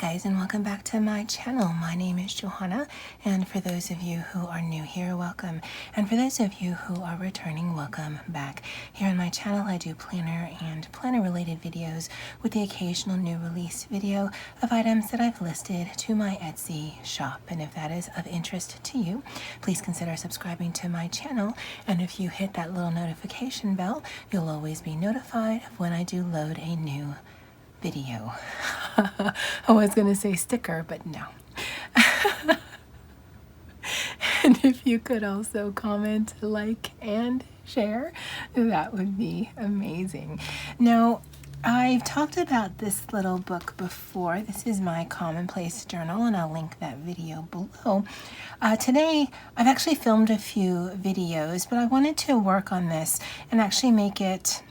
guys, and welcome back to my channel. My name is Johanna, and for those of you who are new here, welcome. And for those of you who are returning, welcome back. Here on my channel, I do planner and planner related videos with the occasional new release video of items that I've listed to my Etsy shop. And if that is of interest to you, please consider subscribing to my channel. And if you hit that little notification bell, you'll always be notified when I do load a new video. I was going to say sticker, but no. And if you could also comment, like, and share, that would be amazing. Now, I've talked about this little book before. This is my Commonplace Journal, and I'll link that video below. Today, I've actually filmed a few videos, but I wanted to work on this and actually make it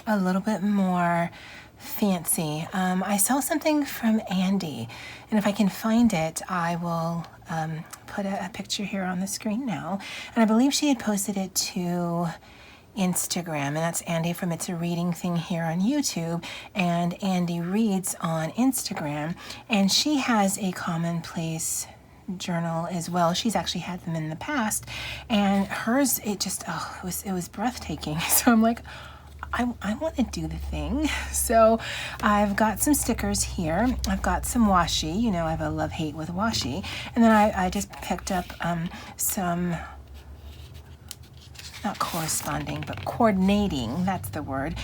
a little bit more fancy. I saw something from Andie, and if I can find it, I will put a picture here on the screen now. And I believe she had posted it to Instagram, and that's Andie from It's a Reading Thing here on YouTube, and Andie Reads on Instagram, and she has a Commonplace journal as well. She's actually had them in the past, and hers, it was breathtaking. So I'm like, I want to do the thing. So I've got some stickers here. I've got some washi. You know, I have a love-hate with washi. And then I just picked up some, not corresponding, but coordinating, that's the word,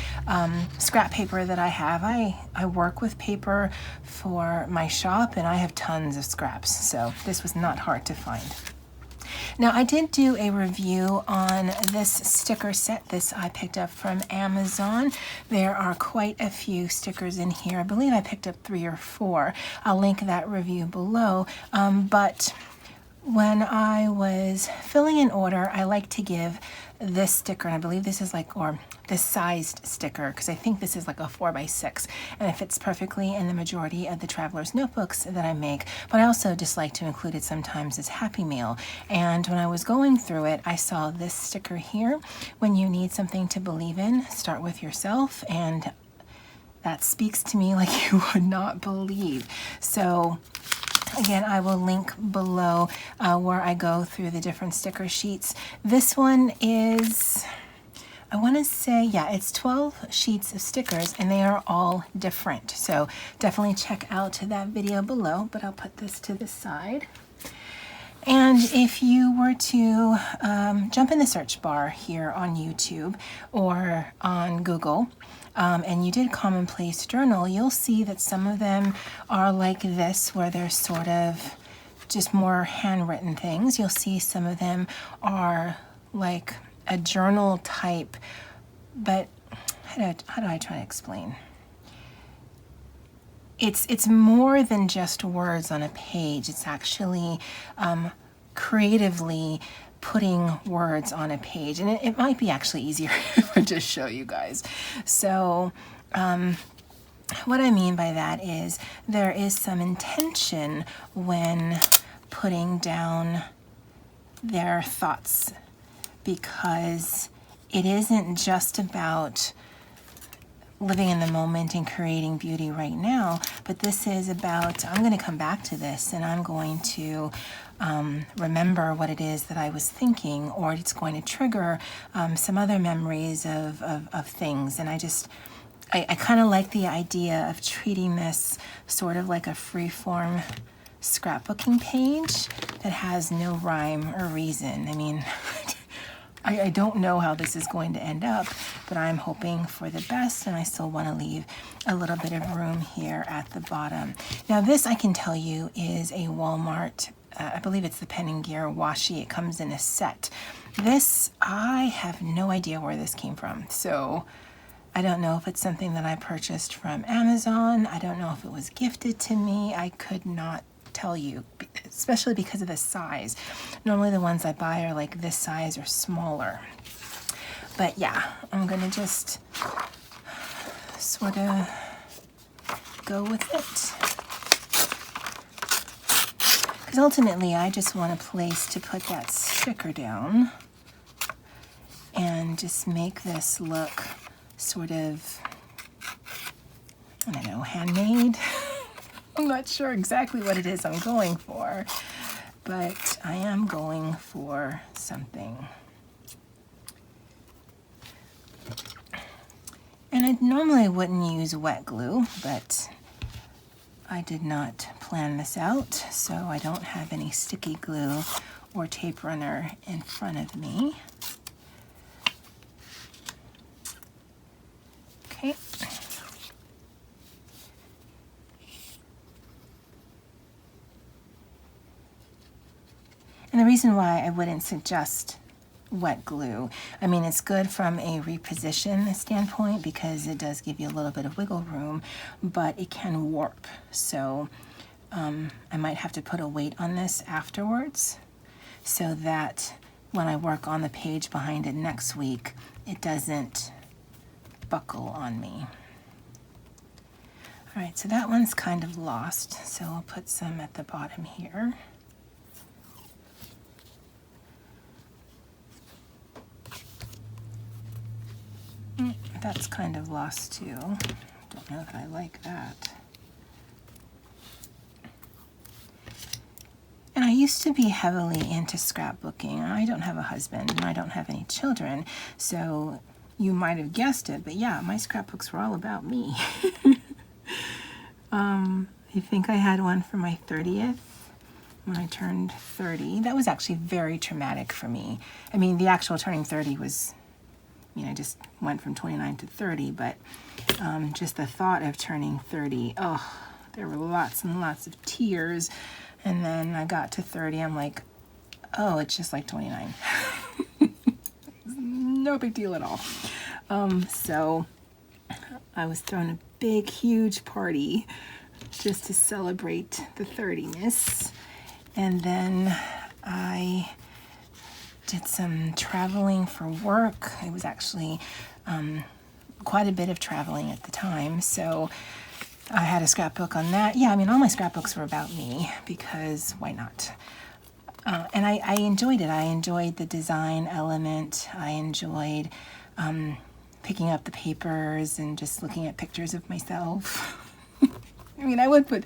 scrap paper that I have. I work with paper for my shop, and I have tons of scraps. So this was not hard to find. Now, I did do a review on this sticker set. This I picked up from Amazon. There are quite a few stickers in here. I believe I picked up 3 or 4. I'll link that review below. But when I was filling an order, I like to give this sticker, and I believe this is or this sized sticker, because I think this is like a 4x6, and it fits perfectly in the majority of the traveler's notebooks that I make. But I also just like to include it sometimes as Happy Mail. And when I was going through it, I saw this sticker here. When you need something to believe in, start with yourself. And that speaks to me like you would not believe. So again, I will link below where I go through the different sticker sheets. This one is, I want to say, yeah, it's 12 sheets of stickers, and they are all different. So definitely check out that video below, but I'll put this to the side. And if you were to jump in the search bar here on YouTube or on Google, and you did Commonplace Journal, you'll see that some of them are like this, where they're sort of just more handwritten things. You'll see some of them are like a journal type, but how do I try to explain? It's more than just words on a page. It's actually creatively putting words on a page, and it might be actually easier if I just show you guys. So what I mean by that is there is some intention when putting down their thoughts, because it isn't just about living in the moment and creating beauty right now, but this is about, I'm going to come back to this, and I'm going to remember what it is that I was thinking, or it's going to trigger some other memories of things. And I kind of like the idea of treating this sort of like a free-form scrapbooking page that has no rhyme or reason. I mean, I don't know how this is going to end up, but I'm hoping for the best, and I still want to leave a little bit of room here at the bottom. Now, this, I can tell you, is a Walmart, I believe it's the Pen and Gear washi. It comes in a set. This, I have no idea where this came from. So I don't know if it's something that I purchased from Amazon. I don't know if it was gifted to me. I could not tell you, especially because of the size. Normally the ones I buy are like this size or smaller. But yeah, I'm gonna just sort of go with it. Because ultimately I just want a place to put that sticker down and just make this look sort of, I don't know, handmade. I'm not sure exactly what it is I'm going for, but I am going for something. And I normally wouldn't use wet glue, but I did not plan this out, so I don't have any sticky glue or tape runner in front of me. Okay. And the reason why I wouldn't suggest wet glue, I mean, it's good from a reposition standpoint because it does give you a little bit of wiggle room, but it can warp. So I might have to put a weight on this afterwards so that when I work on the page behind it next week, it doesn't buckle on me. All right, so that one's kind of lost, so I'll put some at the bottom here. That's kind of lost too. Don't know if I like that. And I used to be heavily into scrapbooking. I don't have a husband and I don't have any children, so you might have guessed it, but yeah, my scrapbooks were all about me. I think I had one for my 30th when I turned 30. That was actually very traumatic for me. I mean, the actual turning 30 was, you know, just went from 29 to 30, but just the thought of turning 30, oh, there were lots and lots of tears. And then I got to 30, I'm like, oh, it's just like 29. No big deal at all. So I was throwing a big, huge party just to celebrate the 30ness. And then I did some traveling for work. It was actually quite a bit of traveling at the time. So I had a scrapbook on that. Yeah, I mean, all my scrapbooks were about me because why not? And I enjoyed it. I enjoyed the design element. I enjoyed picking up the papers and just looking at pictures of myself. I mean, I would put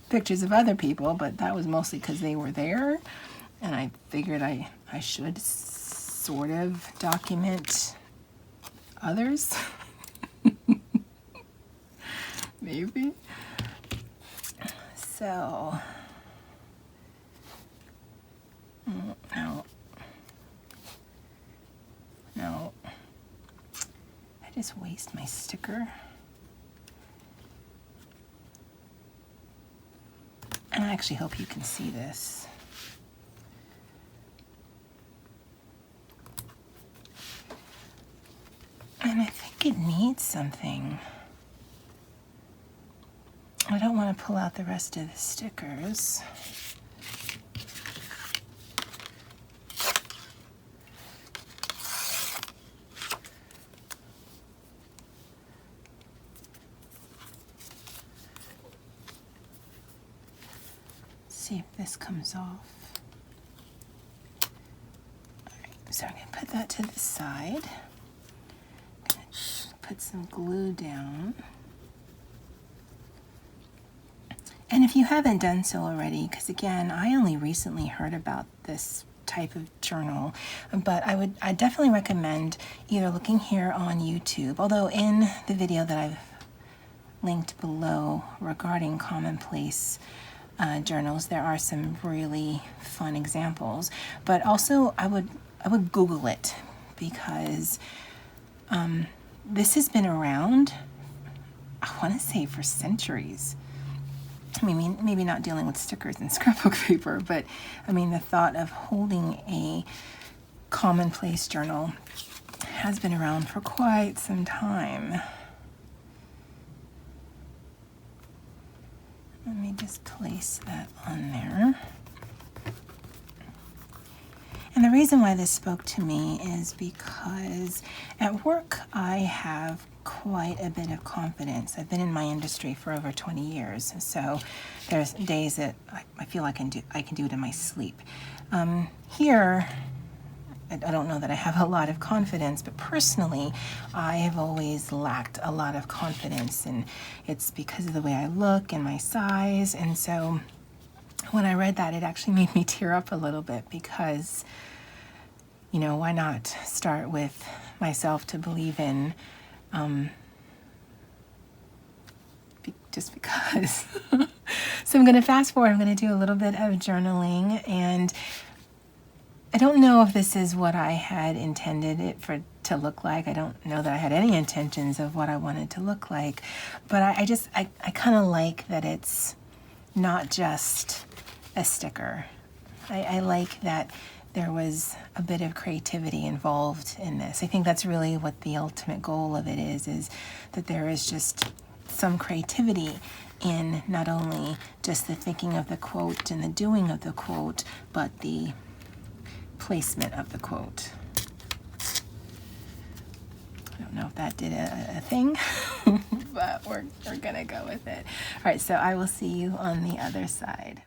pictures of other people, but that was mostly because they were there. And I figured I should sort of document others. Maybe. So, no. I just waste my sticker. And I actually hope you can see this. And I think it needs something. I don't want to pull out the rest of the stickers. See if this comes off. All right, so I'm going to put that to the side. I'm going to put some glue down. And if you haven't done so already, because again, I only recently heard about this type of journal, but I definitely recommend either looking here on YouTube, although in the video that I've linked below regarding commonplace journals, there are some really fun examples, but also I would Google it because this has been around, I want to say, for centuries. I mean, maybe not dealing with stickers and scrapbook paper, but I mean, the thought of holding a commonplace journal has been around for quite some time. Let me just place that on there. And the reason why this spoke to me is because at work I have quite a bit of confidence. I've been in my industry for over 20 years, so there's days that I feel I can do it in my sleep. Here, I don't know that I have a lot of confidence, but personally, I have always lacked a lot of confidence, and it's because of the way I look and my size. And so when I read that, it actually made me tear up a little bit because, why not start with myself to believe in, just because. So I'm going to fast forward. I'm going to do a little bit of journaling, and I don't know if this is what I had intended it to look like. I don't know that I had any intentions of what I wanted to look like, but I kind of like that it's not just a sticker. I like that there was a bit of creativity involved in this. I think that's really what the ultimate goal of it is that there is just some creativity in not only just the thinking of the quote and the doing of the quote, but the placement of the quote. I don't know if that did a thing, but we're gonna go with it. All right, so I will see you on the other side.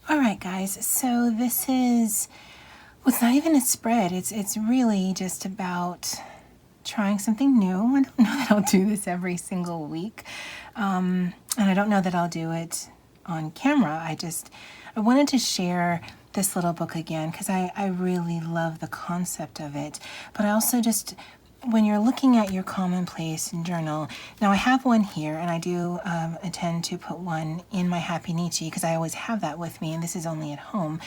All right, guys, so this is, well, it's not even a spread. It's really just about trying something new. I don't know that I'll do this every single week, and I don't know that I'll do it on camera. I wanted to share this little book again because I really love the concept of it, but I also just, when you're looking at your Commonplace Journal, now I have one here, and I do intend to put one in my happy-nichi because I always have that with me, and this is only at home.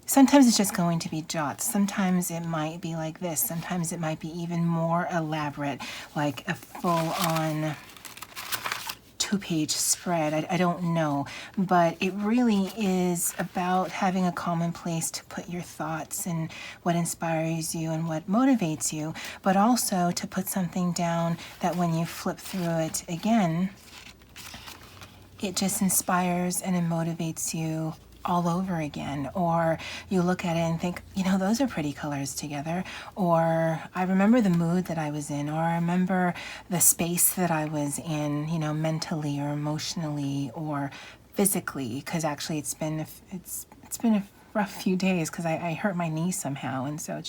Sometimes it's just going to be jots. Sometimes it might be like this. Sometimes it might be even more elaborate, like a full-on 2-page spread. I don't know, but it really is about having a common place to put your thoughts and what inspires you and what motivates you, but also to put something down that when you flip through it again, it just inspires and it motivates you all over again. Or you look at it and think, those are pretty colors together. Or I remember the mood that I was in, or I remember the space that I was in, mentally or emotionally or physically, because actually it's been a rough few days because I hurt my knee somehow, and so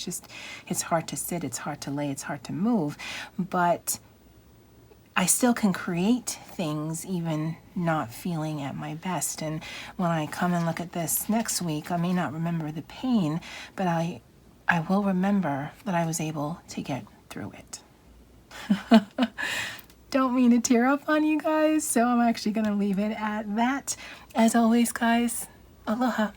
it's hard to sit, it's hard to lay, it's hard to move, but I still can create things even not feeling at my best. And when I come and look at this next week, I may not remember the pain, but I will remember that I was able to get through it. Don't mean to tear up on you guys, so I'm actually going to leave it at that. As always, guys, aloha.